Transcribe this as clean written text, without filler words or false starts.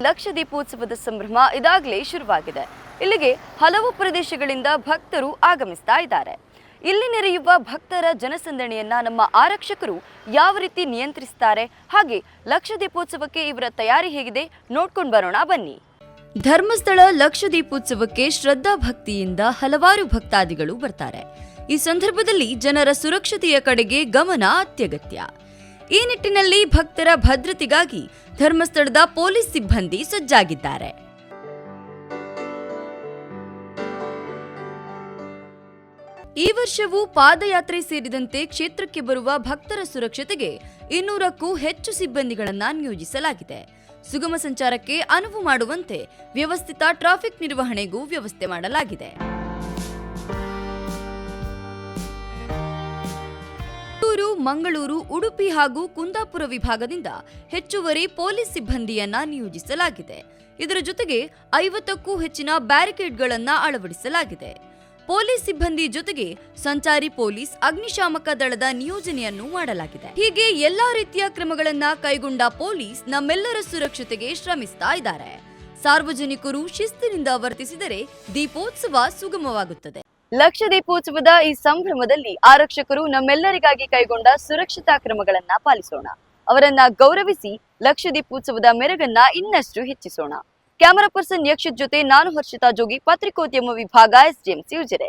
ಲಕ್ಷದೀಪೋತ್ಸವದ ಸಂಭ್ರಮ ಇದಾಗಲೇ ಶುರುವಾಗಿದೆ. ಇಲ್ಲಿಗೆ ಹಲವು ಪ್ರದೇಶಗಳಿಂದ ಭಕ್ತರು ಆಗಮಿಸ್ತಾ ಇದ್ದಾರೆ. ಇಲ್ಲಿ ನೆರೆಯುವ ಭಕ್ತರ ಜನಸಂದಣಿಯನ್ನ ನಮ್ಮ ಆರಕ್ಷಕರು ಯಾವ ರೀತಿ ನಿಯಂತ್ರಿಸುತ್ತಾರೆ, ಹಾಗೆ ಲಕ್ಷದೀಪೋತ್ಸವಕ್ಕೆ ಇವರ ತಯಾರಿ ಹೇಗಿದೆ ನೋಡ್ಕೊಂಡು ಬರೋಣ ಬನ್ನಿ. ಧರ್ಮಸ್ಥಳ ಲಕ್ಷದೀಪೋತ್ಸವಕ್ಕೆ ಶ್ರದ್ಧಾ ಭಕ್ತಿಯಿಂದ ಹಲವಾರು ಭಕ್ತಾದಿಗಳು ಬರ್ತಾರೆ. ಈ ಸಂದರ್ಭದಲ್ಲಿ ಜನರ ಸುರಕ್ಷತೆಯ ಕಡೆಗೆ ಗಮನ ಅತ್ಯಗತ್ಯ. ಈ ನಿಟ್ಟಿನಲ್ಲಿ ಭಕ್ತರ ಭದ್ರತೆಗಾಗಿ ಧರ್ಮಸ್ಥಳದ ಪೊಲೀಸ್ ಸಿಬ್ಬಂದಿ ಸಜ್ಜಾಗಿದ್ದಾರೆ. ಈ ವರ್ಷವೂ ಪಾದಯಾತ್ರೆ ಸೇರಿದಂತೆ ಕ್ಷೇತ್ರಕ್ಕೆ ಬರುವ ಭಕ್ತರ ಸುರಕ್ಷತೆಗೆ 200ಕ್ಕೂ ಹೆಚ್ಚು ಸಿಬ್ಬಂದಿಗಳನ್ನು ನಿಯೋಜಿಸಲಾಗಿದೆ. ಸುಗಮ ಸಂಚಾರಕ್ಕೆ ಅನುವು ಮಾಡುವಂತೆ ವ್ಯವಸ್ಥಿತ ಟ್ರಾಫಿಕ್ ನಿರ್ವಹಣೆಗೂ ವ್ಯವಸ್ಥೆ ಮಾಡಲಾಗಿದೆ. ಮಂಗಳೂರು, ಉಡುಪಿ ಹಾಗೂ ಕುಂದಾಪುರ ವಿಭಾಗದಿಂದ ಹೆಚ್ಚುವರಿ ಪೊಲೀಸ್ ಸಿಬ್ಬಂದಿಯನ್ನ ನಿಯೋಜಿಸಲಾಗಿದೆ. ಇದರ ಜೊತೆಗೆ 50ಕ್ಕೂ ಹೆಚ್ಚಿನ ಬ್ಯಾರಿಕೇಡ್ಗಳನ್ನು ಅಳವಡಿಸಲಾಗಿದೆ. ಪೊಲೀಸ್ ಸಿಬ್ಬಂದಿ ಜೊತೆಗೆ ಸಂಚಾರಿ ಪೊಲೀಸ್, ಅಗ್ನಿಶಾಮಕ ದಳದ ನಿಯೋಜನೆಯನ್ನು ಮಾಡಲಾಗಿದೆ. ಹೀಗೆ ಎಲ್ಲಾ ರೀತಿಯ ಕ್ರಮಗಳನ್ನ ಕೈಗೊಂಡ ಪೊಲೀಸ್ ನಮ್ಮೆಲ್ಲರ ಸುರಕ್ಷತೆಗೆ ಶ್ರಮಿಸ್ತಾ ಇದ್ದಾರೆ. ಸಾರ್ವಜನಿಕರು ಶಿಸ್ತಿನಿಂದ ವರ್ತಿಸಿದರೆ ದೀಪೋತ್ಸವ ಸುಗಮವಾಗುತ್ತದೆ. ಲಕ್ಷದೀಪೋತ್ಸವದ ಈ ಸಂಭ್ರಮದಲ್ಲಿ ಆರಕ್ಷಕರು ನಮ್ಮೆಲ್ಲರಿಗಾಗಿ ಕೈಗೊಂಡ ಸುರಕ್ಷತಾ ಕ್ರಮಗಳನ್ನ ಪಾಲಿಸೋಣ. ಅವರನ್ನ ಗೌರವಿಸಿ ಲಕ್ಷದೀಪೋತ್ಸವದ ಮೆರುಗನ್ನ ಇನ್ನಷ್ಟು ಹೆಚ್ಚಿಸೋಣ. ಕ್ಯಾಮರಾ ಪರ್ಸನ್ ಯಕ್ಷಿತ್ ಜೊತೆ ನಾನು ಹರ್ಷಿತಾ ಜೋಗಿ, ಪತ್ರಿಕೋದ್ಯಮ ವಿಭಾಗ, SDMC ಉಜಿರೆ.